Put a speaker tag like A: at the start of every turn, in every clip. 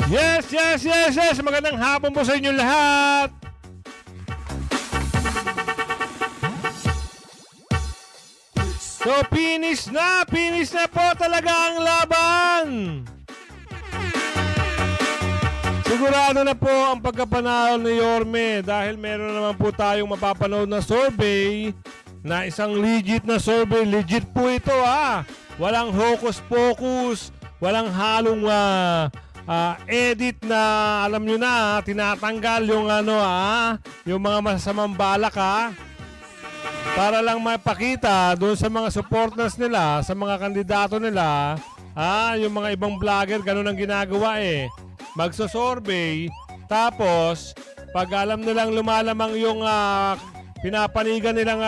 A: Yes, yes, yes, yes. Magandang hapon po sa inyo lahat. So, finish na po talaga ang laban. Sigurado na po ang pagkapanalo ni Yorme dahil meron naman po tayong mapapanood na survey na isang legit na survey. Legit po ito Walang hocus-pocus, walang halong edit na alam nyo na tinatanggal yung yung mga masasamang balak para lang mapakita doon sa mga supporters nila, sa mga kandidato nila, yung mga ibang vlogger ganun ang ginagawa magso-survey, tapos pag alam nilang lumalamang yung pinapanigan nilang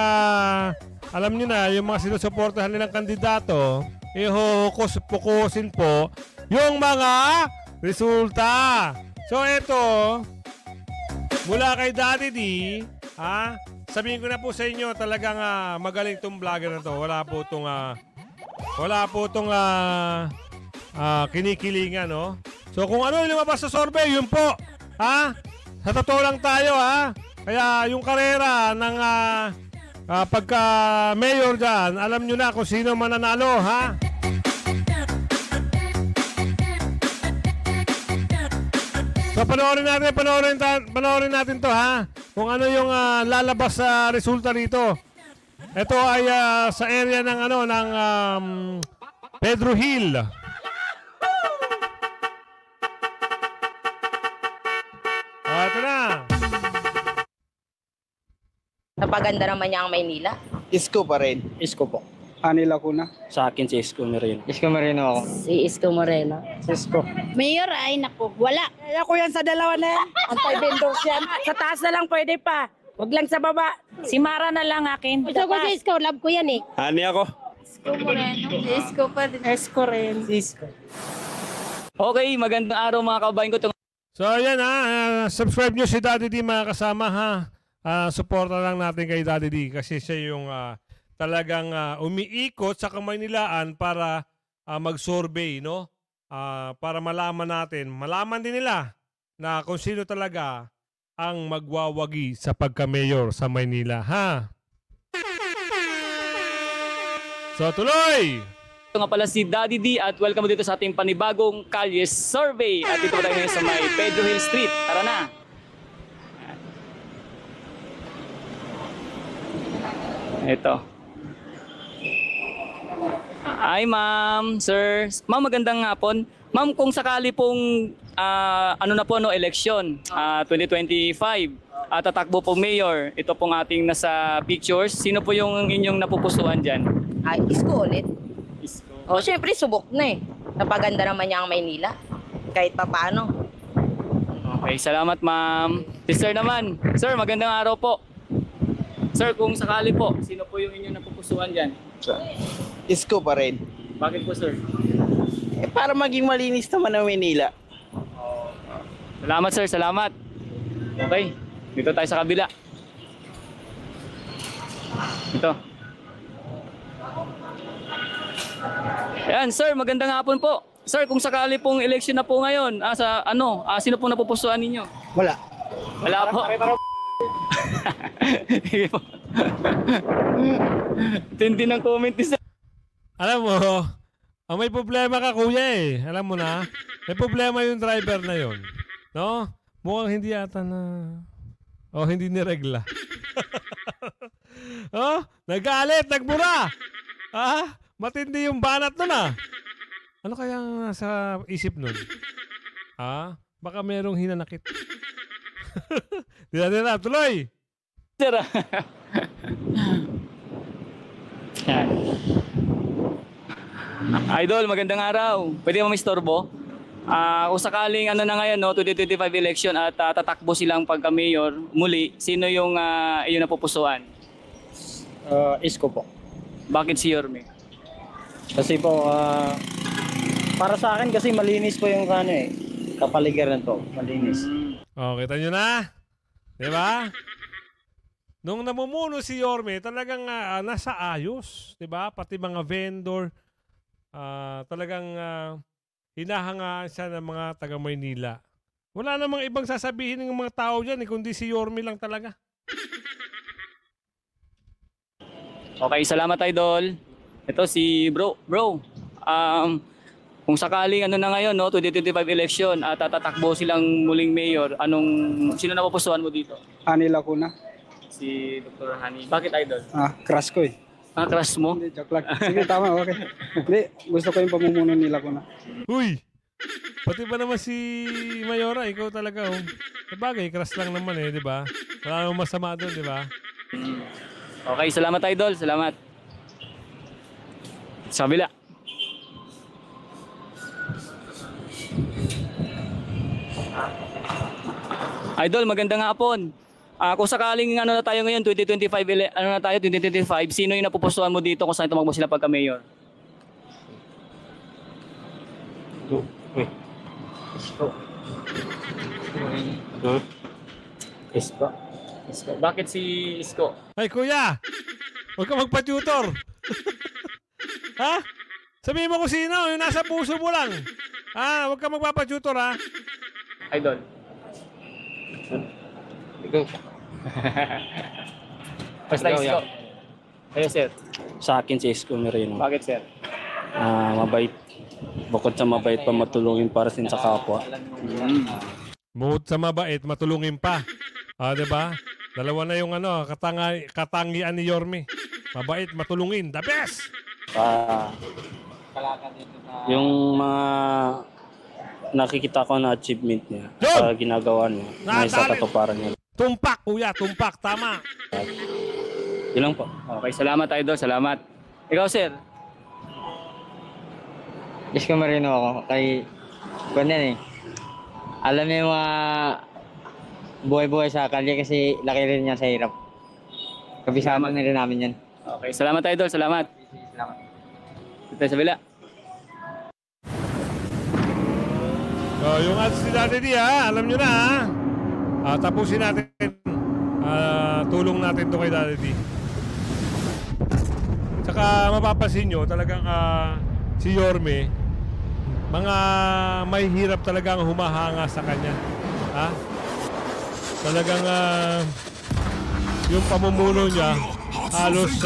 A: alam nyo na yung mga sinusuportahan nilang kandidato, ihuhukos-pukusin po yung mga resulta. So ito, mula kay Daddy D, sabihin ko na po sa inyo, talagang magaling tong vlogger na to. Wala po tong kinikilingan, no? So kung ano yung lumabas sa survey, yun po. Sa totoo lang tayo, Kaya yung karera ng pagka-mayor dyan, alam nyo na kung sino mananalo, So panoorin natin to, kung ano yung lalabas sa resulta rito. Ito ay sa area ng Pedro Hill. Ito na.
B: Napaganda naman niya ang Maynila.
C: Isko pa rin.
D: Isko po.
C: Anil Lacuna.
D: Sa akin si Isko Moreno.
C: Isko Moreno ako.
B: Si Isko Moreno.
C: Isko.
E: Mayor, ay naku, wala. Kaya ko yan sa dalawa na yan. Anti-vendors yan. Sa taas na lang pwede pa. Huwag lang sa baba. Si Mara na lang akin.
F: Gusto ko si Isko, love ko yan
D: Ani ako.
F: Isko Moreno. Isko pa din.
E: Isko rin.
C: Isko.
D: Okay, magandang araw mga kabayan ko.
A: So ayan subscribe nyo si Daddy D mga kasama supportan lang natin kay Daddy D kasi siya yung talagang umiikot sa Kamaynilaan para mag-survey, no? Para malaman din nila na kung sino talaga ang magwawagi sa pagka-mayor sa Maynila, So tuloy!
D: Ito nga pala si Daddy D at welcome dito sa ating panibagong Kalye Survey. At dito tayo ngayon sa may Pedro Hill Street. Tara na! Ito. Hi ma'am, sir. Ma'am, magandang hapon. Ma'am, kung sakali pong election 2025, tatakbo po mayor, ito pong ating nasa pictures. Sino po yung inyong napupusuan dyan?
B: Ay, Isko ulit.
D: Isko.
B: O, syempre, subok na Napaganda naman niya ang Maynila. Kahit pa paano.
D: Okay, salamat ma'am. Si sir naman. Sir, magandang araw po. Sir, kung sakali po, sino po yung inyong napupusuan dyan?
C: Isko pa rin.
D: Bakit po, sir?
C: Para maging malinis naman ang Manila.
D: Salamat, sir. Salamat. Okay, dito tayo sa kabila. Ito. Ayan, sir, magandang hapon po. Sir, kung sakali pong election na po ngayon, sino pong napupusuan ninyo?
C: Wala.
D: Wala po. Sige po. Tindi ng comment ni sir.
A: Alam mo, may problema ka kuya Alam mo na, may problema yung driver na yon, no? Mukhang hindi yata hindi niregla. Nagalit, nagmura. Matindi yung banat nun Ano kaya nasa isip nun? Baka merong hinanakit. Di na, tuloy!
D: Sir, Yan. Idol, magandang araw. Pwede mo istorbo? Kung sakaling na ngayon, 2025 election at tatakbo silang pagka-mayor muli, sino yung iyon napupusuan?
C: Isko po.
D: Bakit si Yorme?
C: Kasi po, para sa akin kasi malinis po yung kapaligiran po. Malinis.
A: Kita nyo na? Diba? Nung namumuno si Yorme, talagang nasa ayos. Diba? Pati mga vendor, talagang hinahangaan siya ng mga taga Maynila. Wala namang ibang sasabihin ng mga tao dyan, kundi si Yorme lang talaga.
D: Okay, salamat Idol. Ito si Bro. Kung sakaling ano na ngayon, no, 2025 election at tatakbo silang muling mayor, sino na pupusuan mo dito?
G: Ani Lacuna.
D: Si Dr. Hani. Bakit Idol?
G: Crush ko eh.
D: Crush mo?
G: Hindi, joke lang. Sige, tama, okay. Hindi, gusto ko yung pamumuno ni Lacuna.
A: Uy! Pati ba naman si Mayora, ikaw talaga, oh. Sabagay, crush lang naman eh, di ba? Wala namang masama doon, di ba?
D: Okay, salamat Idol. Salamat. Sa kabila. Idol, magandang hapon. Kung sakaling ano na tayo ngayon, 2025, sino yung napupusuan mo dito kung saan tumakbo sila pagka-mayor?
C: Isko.
D: Bakit si Isko?
A: Ay, kuya! Huwag ka magpa-tutor! Ha? Sabihin mo kung sino, yung nasa puso mo lang. Huwag ka magpapa-tutor, ha?
D: Idol. Basta Isko. Kayo, sir.
C: Sa akin si Isko Moreno.
D: Bakit, sir?
C: Mabait. Bukod sa mabait pa, matulungin para sin sa kapwa.
A: Bukod sa mabait, matulungin pa. Diba? Dalawa na yung katangian ni Yorme. Mabait, matulungin. The best!
C: Yung mga nakikita ko na achievement niya
A: Yun!
C: sa ginagawa niya, may sa katuparan niya.
A: Tumpak, kuya. Tumpak. Tama.
C: Yun lang po.
D: Okay, salamat Idol. Salamat. Ikaw, sir.
H: Isko Moreno ako kay Kunan eh. Alam niyo yung mga buhay-buhay sa kalye kasi laki rin niya sa hirap. Kabisama na rin namin yan.
D: Okay, salamat Idol. Salamat.
H: Salamat.
D: Ito sa bila.
A: Yung ads ni Daddy D, alam nyo na, tapusin natin. Tulong natin to kay Daddy D. Tsaka mapapansin nyo, talagang si Yorme, mga may hirap talagang humahanga sa kanya. Talagang yung pamumuno niya halos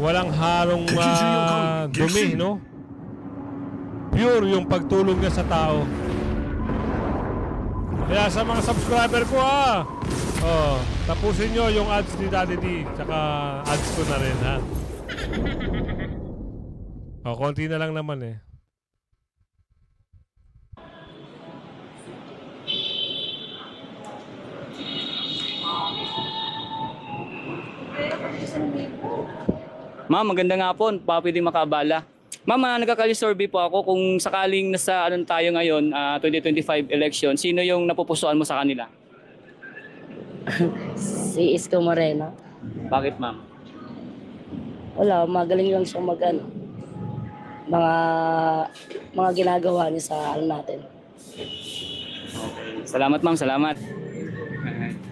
A: walang halong dumi, no? Pure yung pagtulong niya sa tao. Kaya sa mga subscriber ko, tapusin nyo yung ads ni Daddy D, tsaka ads ko na rin, ha? Konti na lang naman eh.
D: Ma'am, magandang hapon. Baka pwedeng makabala. Ma'am, nagkakali-survey po ako kung sakaling nasa tayo ngayon, 2025 election, sino yung napupusuan mo sa kanila?
B: Si Isko Moreno.
D: Bakit, ma'am?
B: Wala, magaling lang siya mga ginagawa niya sa natin.
D: Salamat, ma'am. Salamat.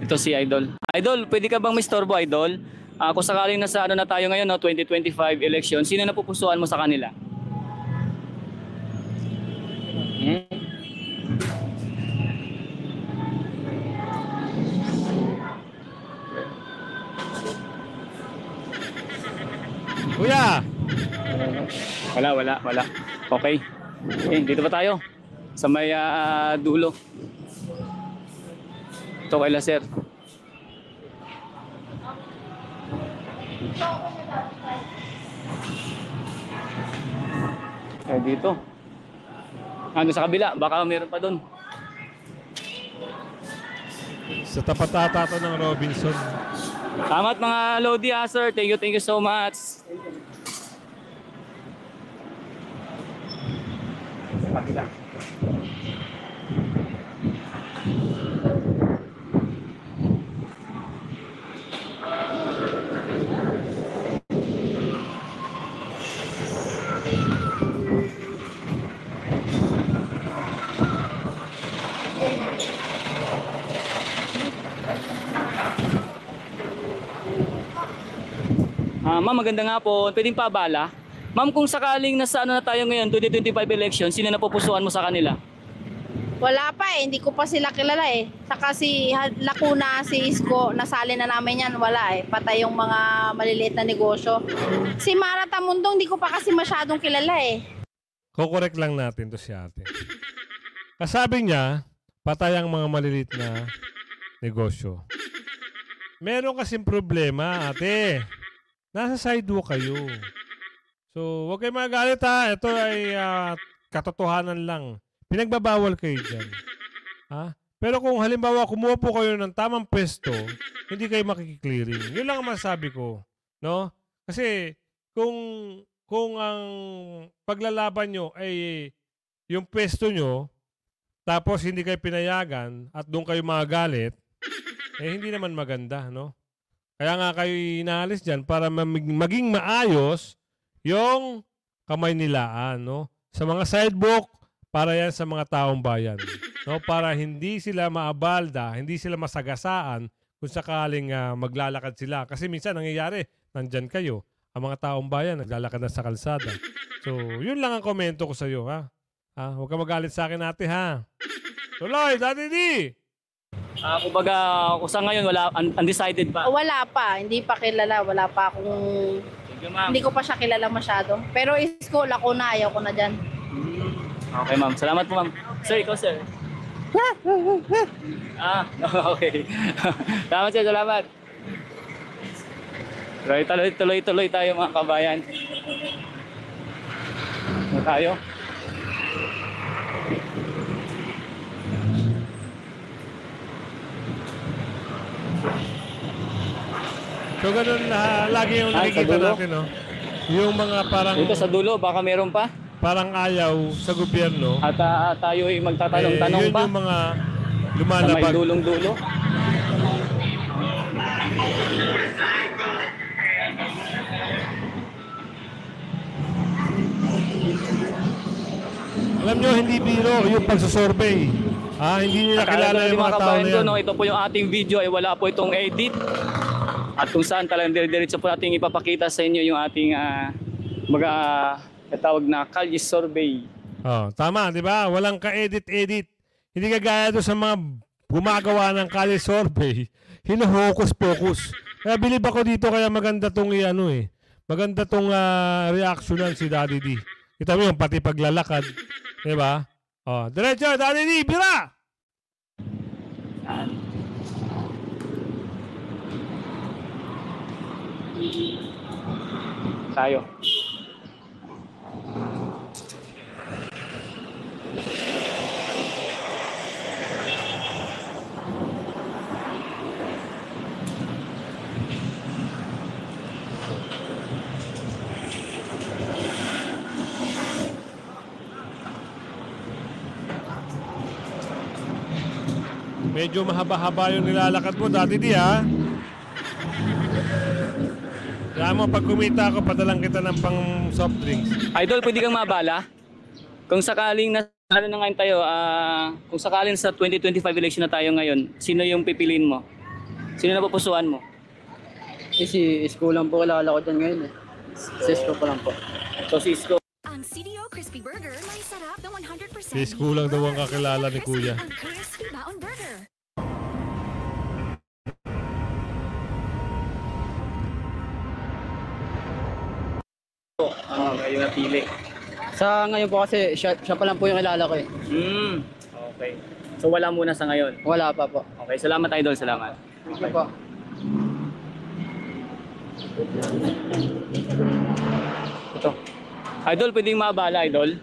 D: Ito si Idol. Idol, pwede ka bang mistorbo, Idol? Kung sakaling nasa na tayo ngayon, 2025 election, sino napupusuan mo sa kanila?
A: Kuya!
D: Wala. Okay. Dito pa tayo. Sa may dulo. Ito kaila, sir. Dito. Sa kabila. Baka meron pa doon.
A: Sa tapat ata ng Robinson.
D: Salamat mga Lodi, sir. Thank you so much. Ma'am, magandang hapon. Pwedeng pabala? Ma'am, kung sakaling nasa ano na tayo ngayon, 2025 election, sino napupusuan mo sa kanila?
B: Wala pa eh, hindi ko pa sila kilala eh. Saka si Lacuna, si Isko, nasali na namin yan, wala eh. Patay yung mga maliliit na negosyo. Si Mara Tamundong, hindi ko pa kasi masyadong kilala eh.
A: Kukorek lang natin to si ate. Kasabi niya, patay ang mga maliliit na negosyo. Meron kasing problema, ate. Nasa sidewalk kayo. So, huwag kayo magalit ha. Ito ay katotohanan lang. Pinagbabawal kayo dyan. Ha? Pero kung halimbawa kumuha po kayo ng tamang pwesto, hindi kayo makikiclearing. Yun lang ang masabi ko. No? Kasi kung ang paglalaban nyo ay yung pwesto nyo, tapos hindi kayo pinayagan at doon kayo magagalit, eh hindi naman maganda. No? Kaya nga kayo inaalis dyan para maging maayos yung kamay nilaan. No? Sa mga sidewalk, para yan sa mga taong bayan. No? Para hindi sila maabalda, hindi sila masagasaan kung sakaling maglalakad sila. Kasi minsan nangyayari, nandyan kayo, ang mga taong bayan naglalakad na sa kalsada. So, yun lang ang komento ko sa iyo, ha? Huwag ka magalit sa akin, ate, ha? Tuloy, Daddy D!
D: Kumbaga, kung sa ngayon, wala, undecided pa.
B: Wala pa, hindi pa kilala, wala pa akong...
D: Sige, ma'am.
B: Hindi ko pa siya kilala masyado. Pero Isko, Lacuna, ayaw ko na dyan.
D: Okay, ma'am. Salamat po, ma'am. Sir, ikaw, sir. Okay. Salamat, sir. Salamat. Tuloy tayo, mga kabayan. Ano tayo?
A: So, ganun lagi yung nakikita natin, no? Yung mga parang...
D: Dito sa dulo, baka meron pa.
A: Parang ayaw sa gobyerno.
D: At tayo ay magtatanong-tanong
A: yun
D: pa.
A: yung mga
D: Sa may
A: lumalabag.
D: dulong-dulo.
A: Alam nyo, hindi biro yung pagsasurvey. Hindi nila kilala yung mga tao na yan.
D: No, ito po yung ating video ay wala po itong edit. At kung saan talagang dire-diretso po natin ipapakita sa inyo yung ating tawag na Kalye Survey.
A: Tama, di ba? Walang ka-edit-edit. Hindi kagaya doon sa mga gumagawa ng Kalye Survey. Hino-hocus-pocus. Kaya bilib ako dito, kaya maganda tong maganda tong reactionan si Daddy D. Kita mo yung pati paglalakad. Di ba? Diretso, Daddy D, bira!
D: Tayo.
A: Medyo mahaba-haba yung nilalakad mo, Daddy D, ha? Kaya mo, pag kumita ako, padalang kita ng pang soft drinks.
D: Idol, pwede kang mabala? Kung sakaling na ngayon tayo, kung sakaling sa 2025 election na tayo ngayon, sino yung pipiliin mo? Sino na pupusuan mo?
G: Si Isko lang po kilala ko dyan ngayon eh. Si Isko pa lang po.
D: So si Isko.
I: Ang CDO Crispy Burger may sarap na 100%
A: Si Isko lang daw ang kakilala ni Kuya.
I: Ang Crispy Baon Burger.
D: Kayo napili.
G: Sa ngayon po kasi siya pa lang po yung kilala ko eh.
D: Okay. So wala muna sa ngayon.
G: Wala pa po.
D: Okay, salamat Idol, salamat.
G: Thank you po.
D: Ito. Idol, pwedeng mabala, Idol?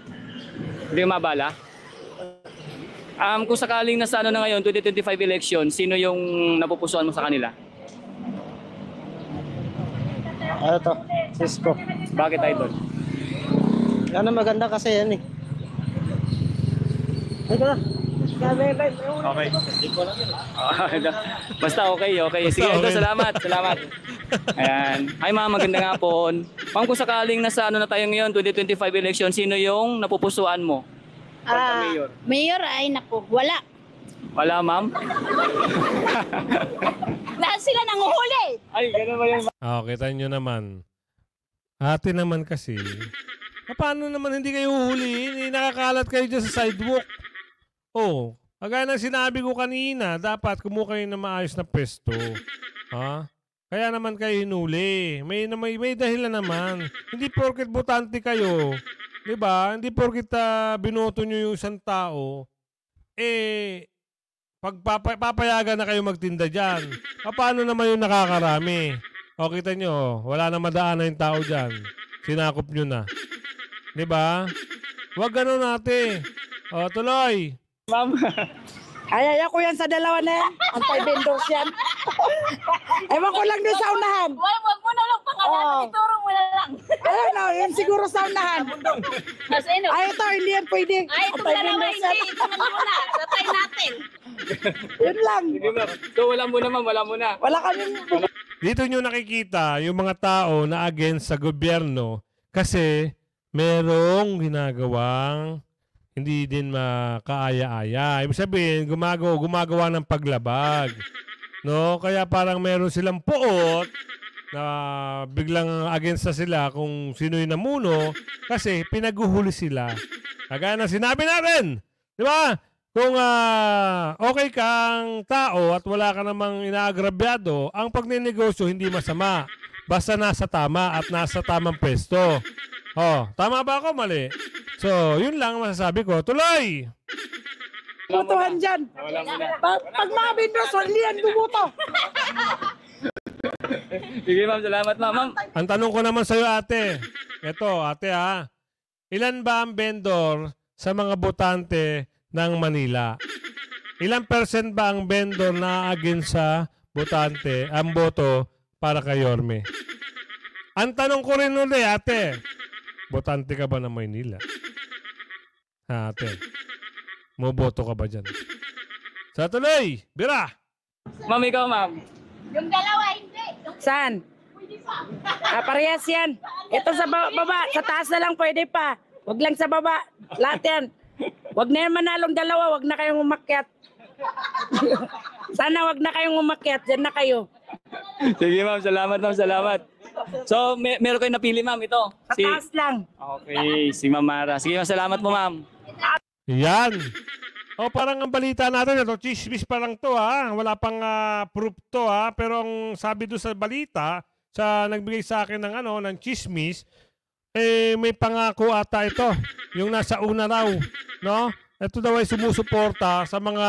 D: Pwedeng mabala? Kung sakaling nasa na ngayon, 2025 election, sino yung napupusuan mo sa kanila?
C: Ano to? Si Isko.
D: Bakit, Idol?
C: Ano maganda kasi yan eh. Ito na.
D: Okay. Basta okay. Sige,
A: Basta
D: Idol,
A: okay.
D: salamat. Ayan. Hi ma'am, magandang hapon. Ma'am, kung sakaling nasa na tayo ngayon, 2025 election, sino yung napupusuan mo? Mayor.
F: Mayor ay naku, wala.
D: Wala, ma'am?
F: Lahat sila nanguhuli.
D: Ay, gano'n ba yun?
A: Kita nyo naman. Ate naman kasi. Paano naman hindi kayo huhulihin? Nakakalat kayo dyan sa sidewalk. Oh, kagaya ng sinabi ko kanina, dapat kumuha kayo ng maayos na pwesto. Ha? Kaya naman kayo hinuli. May dahilan naman. Hindi porket botante kayo. Diba? Hindi porket binoto nyo yung isang tao, papayagan na kayo magtinda dyan. Paano naman yung nakakarami? O kita nyo, wala na madaan na yung tao dyan. Sinakop nyo na. Diba? Huwag ganun ate. O, tuloy.
D: Ma'am.
E: Ayaya ko yan sa dalawa na yan. Anti-vendors yan. Ewan ko lang doon sa unahan.
B: Wag mo na lang
E: Oo.
B: ituro mo na lang.
E: Ayun na, yun siguro sa unahan.
B: Kasi
E: Ay, ito, hindi yan pwede.
B: Ay, ito na naman,
E: Anti-vendors yan.
B: hindi. Ito na muna. Tatay natin.
E: Yun lang.
D: Sige, ma'am. So, wala muna, ma'am. Wala muna.
E: Wala kami.
A: Dito nyo nakikita yung mga tao na against sa gobyerno kasi merong ginagawang hindi din makaaya-aya. Ibig sabihin, gumagawa ng paglabag. No? Kaya parang meron silang puot na biglang against na sila kung sino yung namuno kasi pinaguhuli sila. Kagaya na sinabi natin. Di ba? Kung okay kang tao at wala ka namang inaagrabyado, ang pagninegosyo hindi masama. Basta nasa tama at nasa tamang pwesto. Oh, tama ba ako? Mali. So, yun lang masasabi ko. Tuloy!
E: Butuhan dyan. Pag mga vendors, hindi yan gumuto.
D: Sige, ma'am. Salamat, ma'am. Ma'am.
A: Ang tanong ko naman sa'yo, ate. Ito, ate ha. Ilan ba ang vendor sa mga botante ng Manila? Ilang percent ba ang vendor na against sa botante, ang boto para kay Yorme? Ang tanong ko rin ulit, ate. Botante ka ba ng Maynila? Ha, ate. Moboto ka ba dyan? Sa tuloy, bira!
D: Ma'am, ikaw, ma'am.
B: Yung dalawa, hindi.
E: Saan? Parehas yan. Ito sa baba, sa taas na lang pwede pa. Huwag lang sa baba. Lahat yan. Huwag na yan manalong dalawa, huwag na kayong umakyat. Sana huwag na kayong umakyat, dyan na kayo.
D: Sige, ma'am. Salamat, ma'am. Salamat. So, meron kayo napili, ma'am. Ito.
E: Sa taas lang.
D: Okay, si Ma'am Mara. Sige, ma'am. Salamat po, ma'am.
A: Yan. O parang ang balita natin, ito, chismis pa lang to ha. Wala pang proof to ha. Pero ang sabi doon sa balita, sa nagbigay sa akin ng ng chismis, may pangako ata ito. Yung nasa una raw, no? Ito daw ay sumusuporta sa mga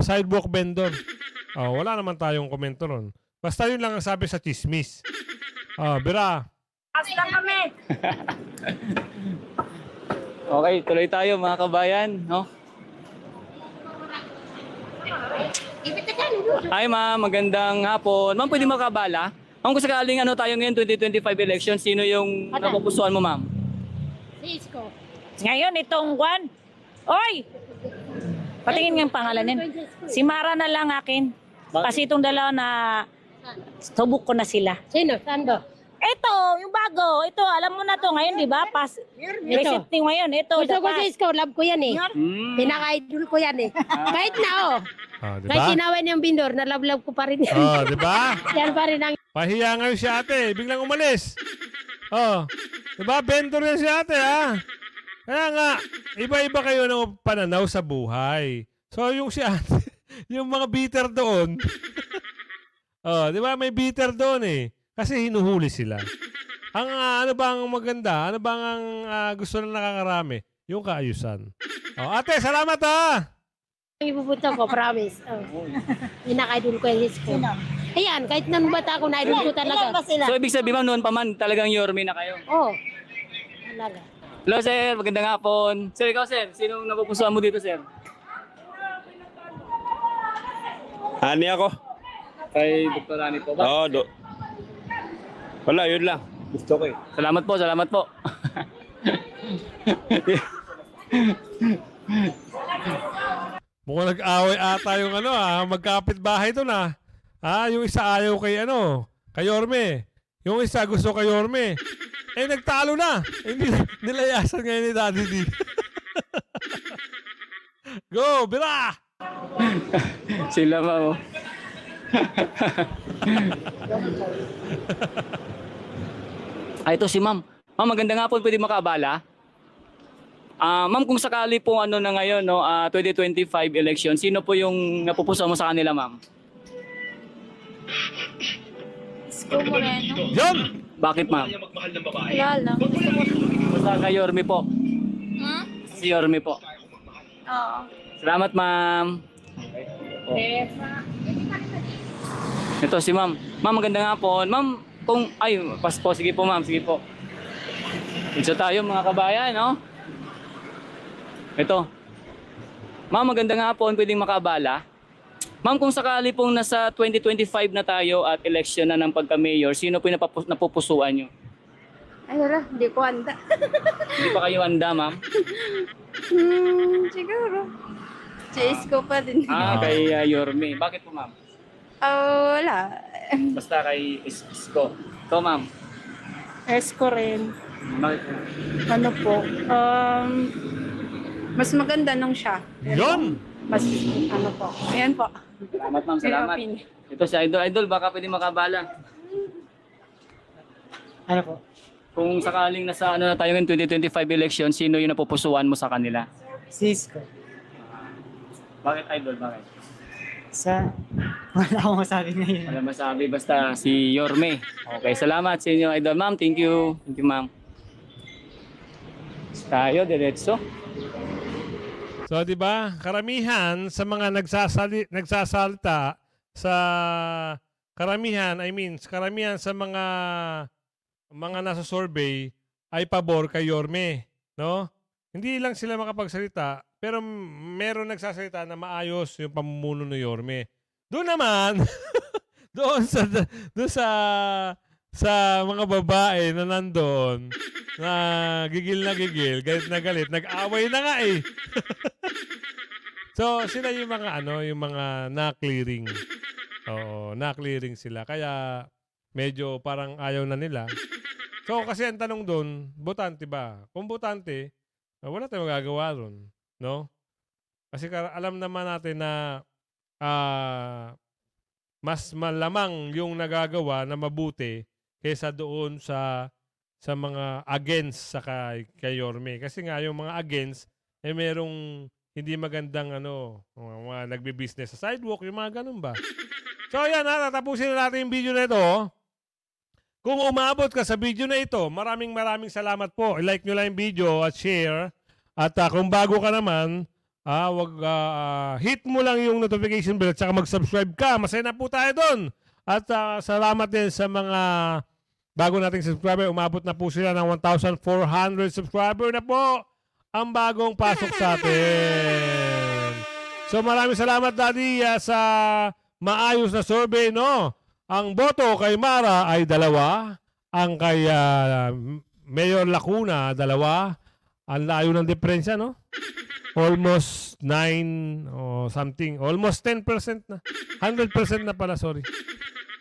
A: sidewalk vendor. Oh, wala naman tayong komento ron. Basta yun lang ang sabi sa chismis. Oh, bira.
E: Taas lang kami.
D: Okay, tuloy tayo, mga kabayan. No? Hi, ma'am. Magandang hapon. Ma'am, pwede makabala? Ma'am, kung sakaling tayo ngayon, 2025 election, sino yung napupusuan mo, ma'am?
F: Si Isko.
E: Ngayon, itong Juan. Oy! Patingin nga yung pangalan niyan. Si Mara na lang akin. Kasi itong dalawa na subok ko na sila.
F: Sino? Saan ba?
E: Ito, yung bago. Ito, alam mo na to ngayon, di ba? Receipt ngayon. Ito,
F: Gusto ko si Isko. Love ko yan eh. Pinaka-idol ko yan eh. Kahit na
A: Di
F: Kahit
A: ba?
F: sinawin yung bindor, na-love ko pa rin yan.
A: Oh, di ba?
F: Yan pa rin ang...
A: Pahiya ngayon si ate, biglang umalis. Oh, di ba? Vendor yan si ate, ha? Kaya nga, iba-iba kayo ng pananaw sa buhay. So, yung si ate, yung mga bitter doon, oh, di ba? May bitter doon eh. Kasi hinuhuli sila. Ang ano bang maganda? Ano bang ang gusto na nakakarami? Yung kaayusan. Oh, ate, salamat ha!
F: Ang ipupunta ko, promise. Pinaka-idol ko yung Isko. Ayan, kahit nang bata ako, na-idol ko talaga.
D: So, ibig sabihin, ma'am, noon pa man, talagang Yorme na kayo.
F: Oo. Talaga.
D: Hello, sir. Magandang hapon. Sir, ikaw, sir. Sinong napupusuan mo dito, sir?
J: Ani ako?
D: Kay Dr. Rani po ba?
J: Oo, wala, yun lang. Gusto ko eh.
D: Salamat po, salamat po.
A: Mukhang nag-away ata yung magkapit bahay doon yung isa ayaw kay kay Yorme. Yung isa gusto kay Yorme. Nagtalo na. Hindi nilayasan ngayon ni Daddy D. Go, bira!
D: Sila, ma'am. Ito si ma'am. Ma'am, maganda nga po, pwede makaabala. Ma'am, kung sakali po ano na ngayon, no, 2025 election, sino po yung napupuso mo sa kanila, ma'am?
B: Isko Moreno.
A: Yun!
D: Bakit, ma'am?
B: Wala lang.
D: Basta kay Yorme po. Si Yorme po.
B: Oo.
D: Salamat, ma'am. Ito si ma'am. Ma'am, maganda nga po. Ma'am, kung... Ay, pas po. Sige po, ma'am. Sige po. Ito tayo, mga kabayan, no? Ito. Ma'am, maganda nga po. Pwedeng makabala. Ma'am, kung sakali pong nasa 2025 na tayo at election na ng pagka-mayor, sino po yung napupusuan nyo?
B: Ay, wala. Hindi ko handa.
D: Hindi pa kayo handa, ma'am?
B: Siguro. Si Isko pa din.
D: Kay Yorme. Bakit po, ma'am?
B: Wala.
D: Basta kay Isko. Ito, ma'am.
B: Isko rin.
D: Bakit po?
B: Ano po? Mas maganda nung siya.
A: Yun!
B: Mas ano po. Ayan po.
D: Salamat, ma'am. Salamat. Ito si Idol. Idol, baka pwede makabala.
C: Ano po?
D: Kung sakaling nasa ano na tayo ng 2025 election, sino yung napupusuan mo sa kanila?
C: Cisco.
D: Bakit, Idol? Bakit?
C: Wala akong masabi ngayon.
D: Wala masabi, basta si Yorme. Okay, salamat sa inyo, Idol. Ma'am, thank you. Thank you, ma'am. Tayo, diretso.
A: So, di ba, karamihan sa mga nagsasalita sa karamihan sa mga nasa survey ay pabor kay Yorme, no? Hindi lang sila makapagsalita, pero meron nagsasalita na maayos yung pamumuno ni Yorme. Doon naman, doon sa mga babae na nandoon, na gigil, galit na galit, nag-away na nga eh. So, sila yung mga yung mga na-clearing. Oo, na-clearing sila. Kaya medyo parang ayaw na nila. So, kasi ang tanong doon, botante ba? Kung botante, wala tayong magagawa doon, no? Kasi alam naman natin na mas malamang yung nagagawa na mabuti kaysa doon sa mga against sa kay Yorme. Kasi nga yung mga against merong hindi magandang mga nagbi-business sa sidewalk, yung mga ganun ba. So ayan, tatapusin na natin yung video na ito. Kung umabot ka sa video na ito, maraming salamat po. I-like nyo lang yung video at share. At kung bago ka naman, hit mo lang yung notification bell at saka mag-subscribe ka. Masaya na po tayo doon. At salamat din sa mga bago nating subscriber. Umabot na po sila ng 1,400 subscriber na po ang bagong pasok sa atin. So maraming salamat, Daddy, sa maayos na survey, no? Ang boto kay Mara ay 2. Ang kay Mayor Lacuna, 2. Ang layo ng diferensya, no? Almost 9 or something. Almost 10% na. 100% na pala, sorry.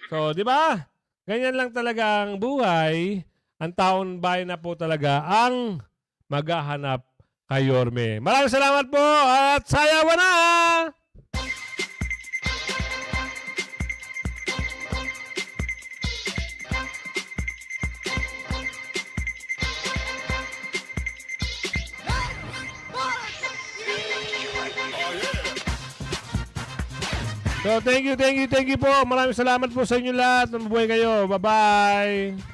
A: So, di ba? Ganyan lang talaga ang buhay. Ang taon bayan na po talaga ang maghahanap kay Yorme. Maraming salamat po at sayawan na! So, thank you po. Maraming salamat po sa inyo lahat. Mabuhay kayo. Bye-bye.